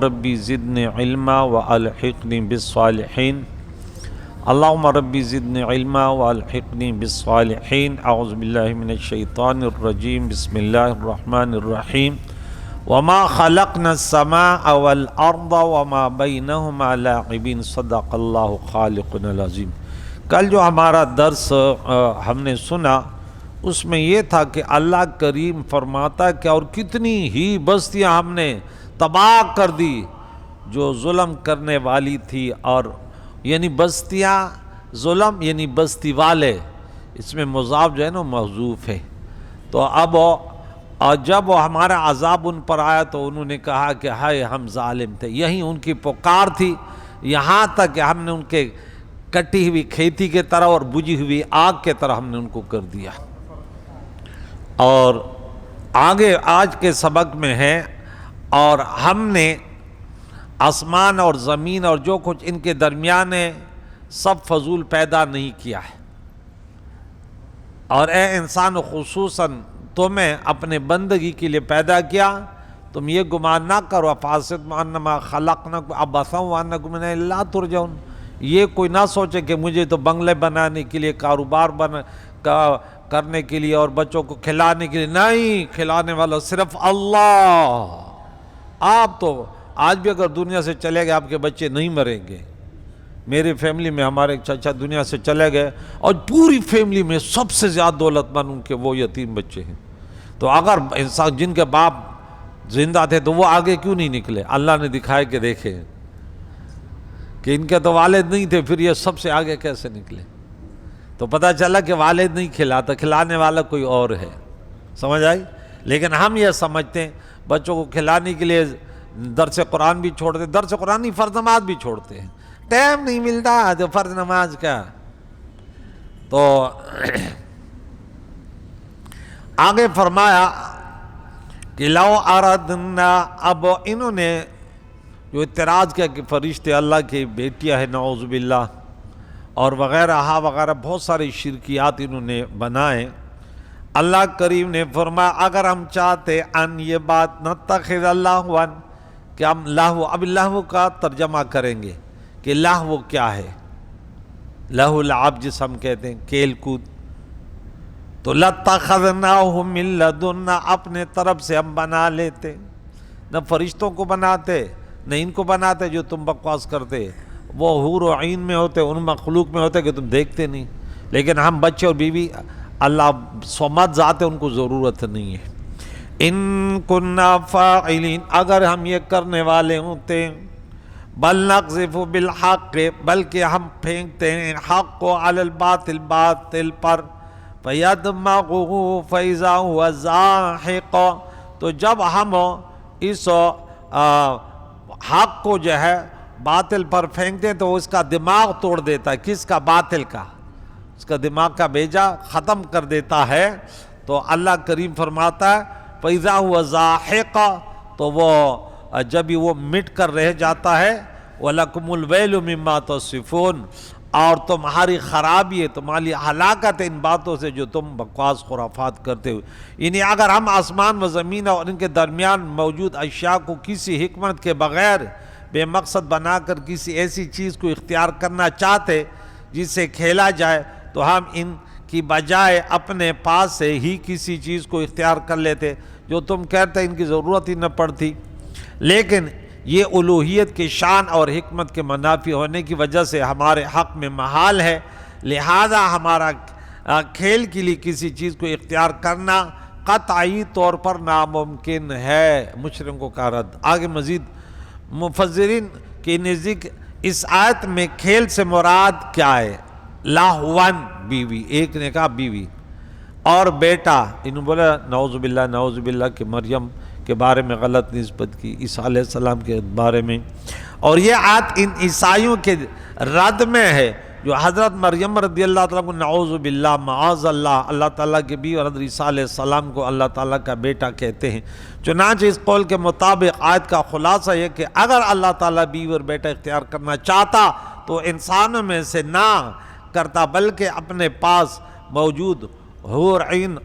ربی زدنی علما والحقنی بالصالحین اللہم ربی زدنی علما والحقنی بالصالحین اعوذ باللہ من الشیطان الرجیم بسم اللہ الرحمن الرحیم وما خلقنا السماء والارض وما بینہما لاعبین صدق اللہ خالقنا العظیم۔ کل جو ہمارا درس ہم نے سنا اس میں یہ تھا کہ اللہ کریم فرماتا کہ اور کتنی ہی بستیاں ہم نے تباہ کر دی جو ظلم کرنے والی تھی، اور یعنی بستیاں ظلم یعنی بستی والے، اس میں مضاف جو ہے نا محذوف ہے۔ تو اب جب ہمارا عذاب ان پر آیا تو انہوں نے کہا کہ ہائے ہم ظالم تھے، یہی ان کی پکار تھی، یہاں تک کہ ہم نے ان کے کٹی ہوئی کھیتی کے طرح اور بجھی ہوئی آگ کے طرح ہم نے ان کو کر دیا۔ اور آگے آج کے سبق میں ہے، اور ہم نے آسمان اور زمین اور جو کچھ ان کے درمیان ہے سب فضول پیدا نہیں کیا ہے، اور اے انسان خصوصاً تمہیں اپنے بندگی کے لیے پیدا کیا، تم یہ گمان نہ کرو افحسبتم انما خلقناکم عبثا وانکم الیہ لا ترجعون، یہ کوئی نہ سوچے کہ مجھے تو بنگلے بنانے کے لیے، کاروبار کرنے کے لیے اور بچوں کو کھلانے کے لیے، نہیں، کھلانے والا صرف اللہ۔ آپ تو آج بھی اگر دنیا سے چلے گئے آپ کے بچے نہیں مریں گے۔ میری فیملی میں ہمارے ایک چچا دنیا سے چلے گئے اور پوری فیملی میں سب سے زیادہ دولت مند ان کے وہ یتیم بچے ہیں۔ تو اگر انسان جن کے باپ زندہ تھے تو وہ آگے کیوں نہیں نکلے؟ اللہ نے دکھائے کہ دیکھیں کہ ان کے تو والد نہیں تھے، پھر یہ سب سے آگے کیسے نکلے؟ تو پتہ چلا کہ والد نہیں کھلاتا، کھلانے والا کوئی اور ہے۔ سمجھ آئی؟ لیکن ہم یہ سمجھتے ہیں بچوں کو کھلانے کے لیے درس قرآن بھی چھوڑتے، درس قرآن نہیں فرض نماز بھی چھوڑتے ہیں، ٹائم نہیں ملتا تو فرض نماز کا۔ تو آگے فرمایا کہ لو اردنا، اب انہوں نے جو اعتراض کیا کہ فرشتے اللہ کی بیٹیاں ہیں نعوذ باللہ اور وغیرہ وغیرہ، بہت سارے شرکیات انہوں نے بنائے۔ اللہ کریم نے فرمایا اگر ہم چاہتے ان یہ بات نتخذ اللہ ون، کہ ہم لہو، اب لہو کا ترجمہ کریں گے کہ لہو کیا ہے، لہو العب جس ہم کہتے ہیں کھیل کود، تو لَاتَّخَذْنَاهُ مِن لَدُنَّا، اپنے طرف سے ہم بنا لیتے، نہ فرشتوں کو بناتے نہ ان کو بناتے جو تم بکواس کرتے، وہ حور و عین میں ہوتے، ان مخلوق میں ہوتے کہ تم دیکھتے نہیں، لیکن ہم بچے اور بیوی اللہ صمد ذات ہے، ان کو ضرورت نہیں ہے۔ ان کننا فاعلین، اگر ہم یہ کرنے والے ہوتے، بل نقذف بالحق، بلکہ ہم پھینکتے ہیں حق کو علی الباطل، باطل پر، فیدمغه فاذا هو زاحق، تو جب ہم اس حق کو جو ہے باطل پر پھینکتے ہیں تو اس کا دماغ توڑ دیتا ہے، کس کا؟ باطل کا، اس کا دماغ کا بیجا ختم کر دیتا ہے۔ تو اللہ کریم فرماتا ہے فَإِذَا هُوَ زَاحِقٌ، تو وہ جب ہی وہ مٹ کر رہ جاتا ہے، وَلَكُمُ الْوَيْلُ مِمَّا تَصِفُونَ، اور تمہاری خرابی ہے، تمہاری ہلاکت ہے ان باتوں سے جو تم بکواس خرافات کرتے ہو۔ یعنی اگر ہم آسمان و زمین اور ان کے درمیان موجود اشیاء کو کسی حکمت کے بغیر بے مقصد بنا کر کسی ایسی چیز کو اختیار کرنا چاہتے جس سے کھیلا جائے، تو ہم ان کی بجائے اپنے پاس سے ہی کسی چیز کو اختیار کر لیتے جو تم کہتے ان کی ضرورت ہی نہ پڑتی۔ لیکن یہ الوہیت کی شان اور حکمت کے منافی ہونے کی وجہ سے ہمارے حق میں محال ہے، لہذا ہمارا کھیل کے لیے کسی چیز کو اختیار کرنا قطعی طور پر ناممکن ہے۔ مشرکوں کا رد۔ آگے مزید مفسرین کے نزدیک اس آیت میں کھیل سے مراد کیا ہے؟ لاہون، بیوی، ایک نے کہا بیوی اور بیٹا، انہوں نے بولا نعوذ باللہ کہ مریم کے بارے میں غلط نسبت کی، عیسیٰ علیہ السلام کے بارے میں، اور یہ آیت ان عیسائیوں کے رد میں ہے جو حضرت مریم رضی اللہ تعالیٰ کو نعوذ باللہ معاذ اللہ تعالیٰ کے بیوی اور حضرت عیسیٰ علیہ السلام کو اللہ تعالیٰ کا بیٹا کہتے ہیں۔ چنانچہ اس قول کے مطابق آیت کا خلاصہ یہ کہ اگر اللہ تعالیٰ بیوی اور بیٹا اختیار کرنا چاہتا تو انسانوں میں سے نہ کرتا، بلکہ اپنے پاس موجود حور عین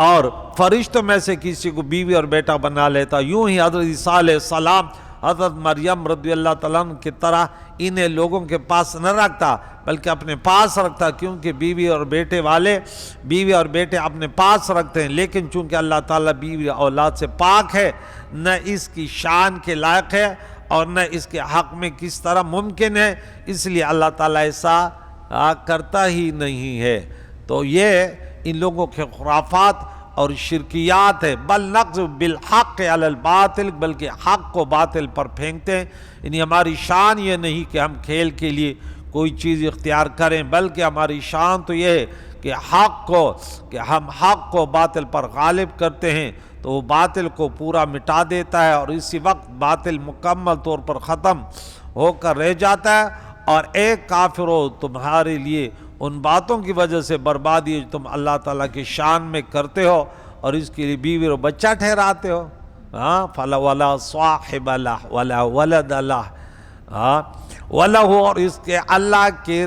اور فرشتوں میں سے کسی کو بیوی اور بیٹا بنا لیتا۔ یوں ہی حضرت عیسیٰ علیہ السلام حضرت مریم رضی اللہ تعالیٰ عنہ کی طرح انہیں لوگوں کے پاس نہ رکھتا بلکہ اپنے پاس رکھتا، کیونکہ بیوی اور بیٹے اپنے پاس رکھتے ہیں، لیکن چونکہ اللہ تعالیٰ بیوی اولاد سے پاک ہے، نہ اس کی شان کے لائق ہے اور نہ اس کے حق میں کس طرح ممکن ہے، اس لیے اللہ تعالیٰ ایسا کرتا ہی نہیں ہے۔ تو یہ ان لوگوں کے خرافات اور شرکیات ہے۔ بل نقذف بالحق علی الباطل، بلکہ حق کو باطل پر پھینکتے ہیں۔ یعنی ہماری شان یہ نہیں کہ ہم کھیل کے لیے کوئی چیز اختیار کریں، بلکہ ہماری شان تو یہ ہے کہ ہم حق کو باطل پر غالب کرتے ہیں تو وہ باطل کو پورا مٹا دیتا ہے، اور اسی وقت باطل مکمل طور پر ختم ہو کر رہ جاتا ہے۔ اور ایک کافرو، تمہارے لیے ان باتوں کی وجہ سے بربادی ہے جو تم اللہ تعالیٰ کی شان میں کرتے ہو اور اس کے لیے بیوی اور بچہ ٹھہراتے ہو۔ فَلَا وَلَا صَاحِبَ لَهُ وَلَا وَلَدَ لَهُ وَلَهُ، اور اس کے اللہ کے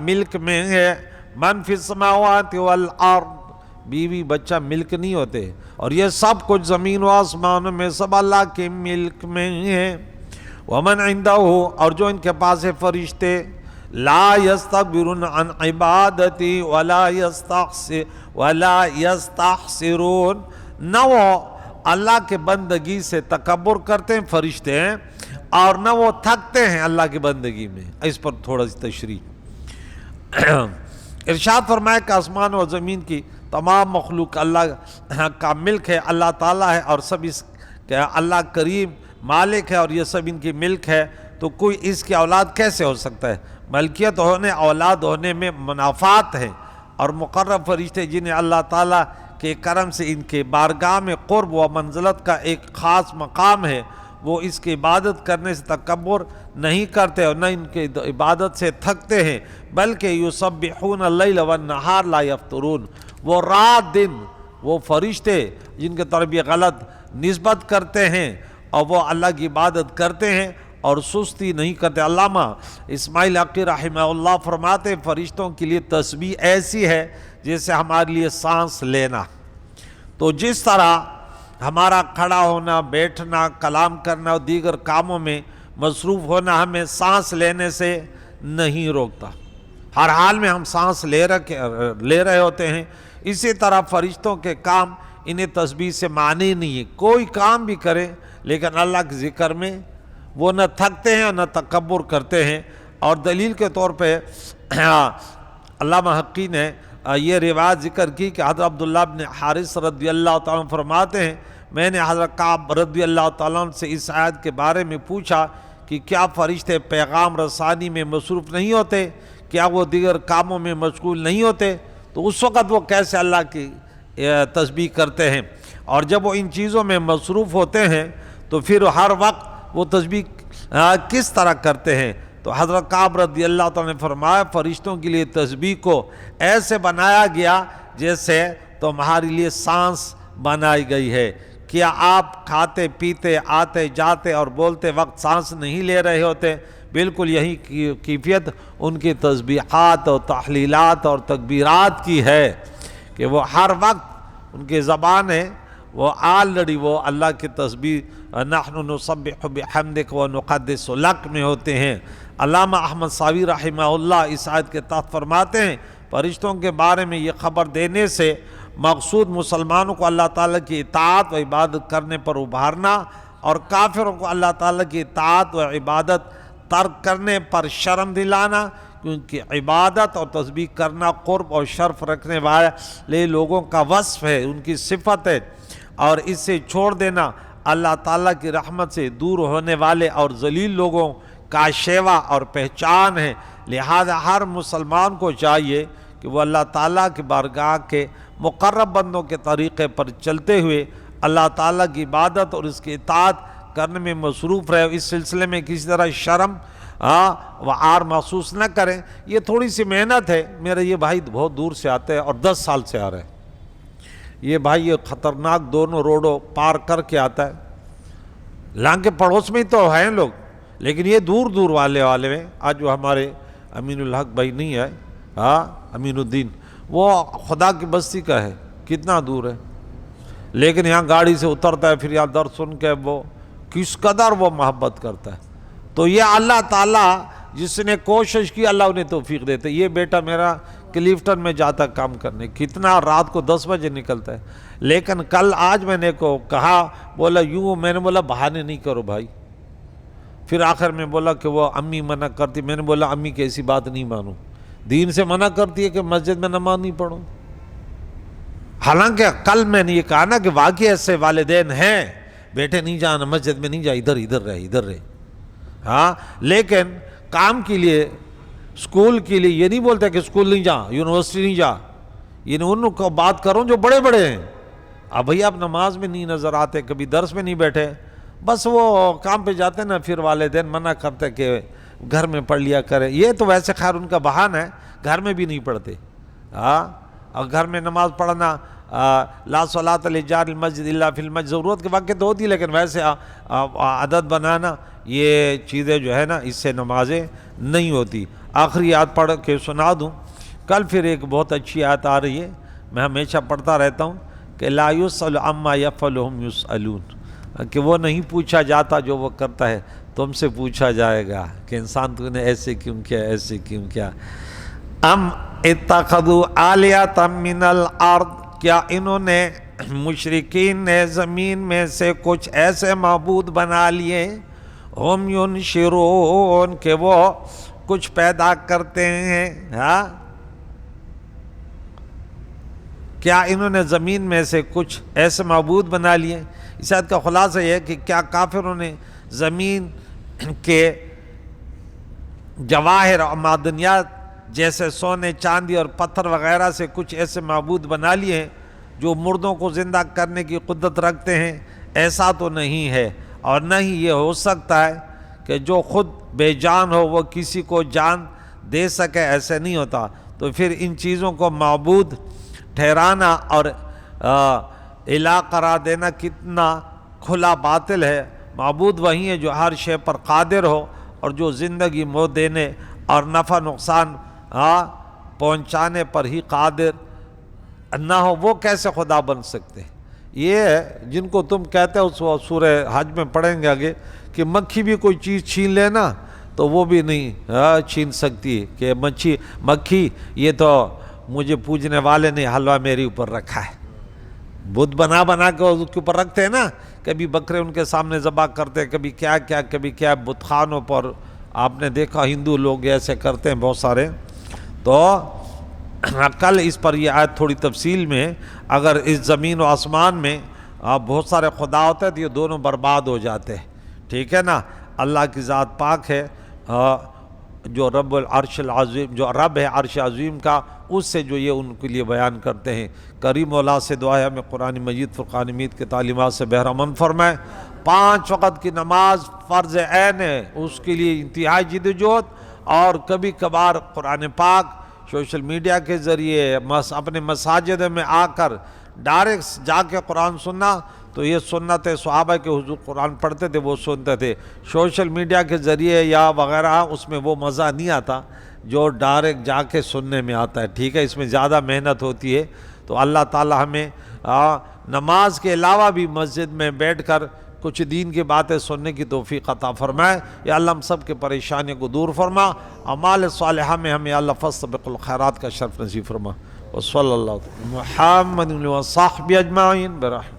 ملک میں ہے، مَنْ فِي السَّمَاوَاتِ وَالْأَرْضِ، بیوی بچہ ملک نہیں ہوتے، اور یہ سب کچھ زمین و آسمانوں میں سب اللہ کے ملک میں ہے۔ وَمَنْ عِنْدَهُ، اور جو ان کے پاس ہے فرشتے، لا يستكبرون عن عبادتی ولا يستحسرون، نہ وہ اللہ کے بندگی سے تکبر کرتے ہیں فرشتے ہیں، اور نہ وہ تھکتے ہیں اللہ کی بندگی میں۔ اس پر تھوڑا سی تشریح۔ ارشاد فرمایا کہ آسمان و زمین کی تمام مخلوق اللہ کا ملک ہے، اللہ تعالیٰ ہے، اور سب اس کہ اللہ کریم مالک ہے اور یہ سب ان کی ملک ہے، تو کوئی اس کی اولاد کیسے ہو سکتا ہے؟ ملکیت ہونے، اولاد ہونے میں منافعات ہیں، اور مقرب فرشتے جنہیں اللہ تعالیٰ کے کرم سے ان کے بارگاہ میں قرب و منزلت کا ایک خاص مقام ہے، وہ اس کی عبادت کرنے سے تکبر نہیں کرتے اور نہ ان کی عبادت سے تھکتے ہیں، بلکہ یسبحون اللیل والنہار لا یفترون، وہ رات دن، وہ فرشتے جن کے طرف یہ غلط نسبت کرتے ہیں اور وہ اللہ کی عبادت کرتے ہیں اور سستی نہیں کرتے۔ علامہ اسماعیل حقی رحمہ اللہ فرماتے ہیں فرشتوں کے لیے تسبیح ایسی ہے جیسے ہمارے لیے سانس لینا۔ تو جس طرح ہمارا کھڑا ہونا، بیٹھنا، کلام کرنا اور دیگر کاموں میں مصروف ہونا ہمیں سانس لینے سے نہیں روکتا، ہر حال میں ہم سانس لے رہے ہوتے ہیں، اسی طرح فرشتوں کے کام انہیں تسبیح سے معنی نہیں ہے۔ کوئی کام بھی کرے لیکن اللہ کے ذکر میں وہ نہ تھکتے ہیں اور نہ تکبر کرتے ہیں۔ اور دلیل کے طور پہ علامہ حقی نے یہ روایت ذکر کی کہ حضرت عبداللہ بن حارث رضی اللہ تعالیٰ عنہ فرماتے ہیں، میں نے حضرت کعب رضی اللہ تعالیٰ عنہ سے اس آیت کے بارے میں پوچھا کہ کیا فرشتے پیغام رسانی میں مصروف نہیں ہوتے، کیا وہ دیگر کاموں میں مشغول نہیں ہوتے؟ تو اس وقت وہ کیسے اللہ کی تسبیح کرتے ہیں؟ اور جب وہ ان چیزوں میں مصروف ہوتے ہیں تو پھر ہر وقت وہ تسبیح کس طرح کرتے ہیں؟ تو حضرت کعب رضی اللہ تعالیٰ نے فرمایا فرشتوں کے لیے تسبیح کو ایسے بنایا گیا جیسے تمہارے لیے سانس بنائی گئی ہے۔ کیا آپ کھاتے پیتے آتے جاتے اور بولتے وقت سانس نہیں لے رہے ہوتے؟ بالکل یہی کیفیت ان کی تسبیحات اور تحلیلات اور تکبیرات کی ہے کہ وہ ہر وقت ان کی زبان ہے وہ آلریڈی وہ اللہ کی تسبیح نحن نسبح بحمدک ونقدس لک میں ہوتے ہیں۔ علامہ احمد صاوی رحمہ اللہ اس آیت کے تحت فرماتے ہیں فرشتوں کے بارے میں یہ خبر دینے سے مقصود مسلمانوں کو اللہ تعالیٰ کی اطاعت و عبادت کرنے پر ابھارنا اور کافروں کو اللہ تعالیٰ کی اطاعت و عبادت ترک کرنے پر شرم دلانا، کیونکہ عبادت اور تسبیح کرنا قرب اور شرف رکھنے والے لوگوں کا وصف ہے، ان کی صفت ہے، اور اس سے چھوڑ دینا اللہ تعالیٰ کی رحمت سے دور ہونے والے اور ذلیل لوگوں کا شیوا اور پہچان ہے۔ لہذا ہر مسلمان کو چاہیے کہ وہ اللہ تعالیٰ کی بارگاہ کے مقرب بندوں کے طریقے پر چلتے ہوئے اللہ تعالیٰ کی عبادت اور اس کی اطاعت کرنے میں مصروف رہے، اس سلسلے میں کسی طرح شرم و عار محسوس نہ کریں۔ یہ تھوڑی سی محنت ہے، میرا یہ بھائی بہت دور سے آتے ہیں اور 10 سال سے آ رہے ہیں، یہ بھائی یہ خطرناک دونوں روڈوں پار کر کے آتا ہے، لانگ کے پڑوس میں ہی تو ہیں لوگ، لیکن یہ دور دور والے میں آج جو ہمارے امین الحق بھائی نہیں ہے، امین الدین، وہ خدا کی بستی کا ہے، کتنا دور ہے، لیکن یہاں گاڑی سے اترتا ہے، پھر یہاں درد سن کے وہ کس قدر وہ محبت کرتا ہے. تو یہ اللہ تعالیٰ جس نے کوشش کی اللہ انہیں توفیق دیتے. یہ بیٹا میرا کلیفٹن میں جاتا کام کرنے, کتنا رات کو 10 بجے نکلتا ہے, لیکن کل آج میں نے کو کہا, بولا یوں, میں نے بولا بہانے نہیں کرو بھائی. پھر آخر میں بولا کہ وہ امی منع کرتی. میں نے بولا امی کی ایسی بات نہیں مانوں, دین سے منع کرتی ہے کہ مسجد میں نماز نہیں پڑھوں. حالانکہ کل میں نے یہ کہا نا کہ واقعی ایسے والدین ہیں, بیٹے نہیں جانا مسجد میں نہیں جا, ادھر رہے. ہاں, لیکن کام کے لیے, اسکول کے لیے یہ نہیں بولتے کہ اسکول نہیں جا, یونیورسٹی نہیں جا. یہ ان کو بات کرو جو بڑے بڑے ہیں. اب بھیا آپ نماز میں نہیں نظر آتے, کبھی درس میں نہیں بیٹھے, بس وہ کام پہ جاتے نا, پھر والدین منع کرتے کہ گھر میں پڑھ لیا کرے. یہ تو ویسے خیر ان کا بہانہ ہے, گھر میں بھی نہیں پڑھتے. ہاں, اور گھر میں نماز پڑھنا لا صلاۃ لجار المسجد الا فی المسجد, ضرورت کے وقت تو ہوتی ہے, لیکن ویسے عادت بنانا یہ چیزیں جو ہے نا, اس سے نمازیں نہیں ہوتی. آخری آیت پڑھ کے سنا دوں. کل پھر ایک بہت اچھی آیت آ رہی ہے, میں ہمیشہ پڑھتا رہتا ہوں کہ لا یسأل عما یفعل وهم یسألون, کہ وہ نہیں پوچھا جاتا جو وہ کرتا ہے, تم سے پوچھا جائے گا کہ انسان تو نے ایسے کیوں کیا, ایسے کیوں کیا. ام اتخذوا آلیۃ من الارض, کیا انہوں نے مشرکین نے زمین میں سے کچھ ایسے معبود بنا لیے, ہم ینشرون, کہ وہ کچھ پیدا کرتے ہیں. ہاں, کیا انہوں نے زمین میں سے کچھ ایسے معبود بنا لیے. اس آیت کا خلاصہ یہ ہے کہ کیا کافروں نے زمین کے جواہر اور معدنیات جیسے سونے, چاندی اور پتھر وغیرہ سے کچھ ایسے معبود بنا لیے ہیں جو مردوں کو زندہ کرنے کی قدرت رکھتے ہیں. ایسا تو نہیں ہے, اور نہ ہی یہ ہو سکتا ہے کہ جو خود بے جان ہو وہ کسی کو جان دے سکے, ایسے نہیں ہوتا. تو پھر ان چیزوں کو معبود ٹھہرانا اور الہ قرار دینا کتنا کھلا باطل ہے. معبود وہی ہے جو ہر شے پر قادر ہو اور جو زندگی موت دینے اور نفع نقصان پہنچانے پر ہی قادر نہ ہو, وہ کیسے خدا بن سکتے. یہ جن کو تم کہتے ہو, سورہ حج میں پڑھیں گے آگے, کہ مکھی بھی کوئی چیز چھین لینا تو وہ بھی نہیں چھین سکتی, کہ مکھی یہ تو مجھے پوجنے والے نے حلوہ میرے اوپر رکھا ہے. بت بنا کے اس کے اوپر رکھتے ہیں نا, کبھی بکرے ان کے سامنے ذبح کرتے, کبھی کیا کبھی کیا, بت خانوں پر آپ نے دیکھا ہندو لوگ ایسے کرتے ہیں بہت سارے. تو کل اس پر یہ آیت تھوڑی تفصیل میں, اگر اس زمین و آسمان میں بہت سارے خدا ہوتے ہیں تو یہ دونوں برباد ہو جاتے ہیں. ٹھیک ہے نا, اللہ کی ذات پاک ہے جو رب العرش العظیم, جو رب ہے عرش عظیم کا, اس سے جو یہ ان کے لیے بیان کرتے ہیں. کریم مولا سے دعا ہے ہمیں قرآن مجید فرقان حمید کے تعلیمات سے بہرہ مند فرمائے. 5 وقت کی نماز فرض عین ہے, اس کے لیے انتہائی جدوجہد, اور کبھی کبھار قرآن پاک سوشل میڈیا کے ذریعے اپنے مساجد میں آ کر ڈائریکٹ جا کے قرآن سننا, تو یہ سنت صحابہ کے حضور قرآن پڑھتے تھے, وہ سنتے تھے. سوشل میڈیا کے ذریعے یا وغیرہ اس میں وہ مزہ نہیں آتا جو ڈائریکٹ جا کے سننے میں آتا ہے. ٹھیک ہے, اس میں زیادہ محنت ہوتی ہے. تو اللہ تعالی ہمیں نماز کے علاوہ بھی مسجد میں بیٹھ کر کچھ دین کی باتیں سننے کی توفیق عطا فرمائے. یا اللہ ہم سب کے پریشانیوں کو دور فرما, اعمال صالحہ میں ہمیں اللہ فاستبقوا الخیرات کا شرف نصیب فرما. وصلی اللہ محمد و صحبہ اجمعین برحمتہ.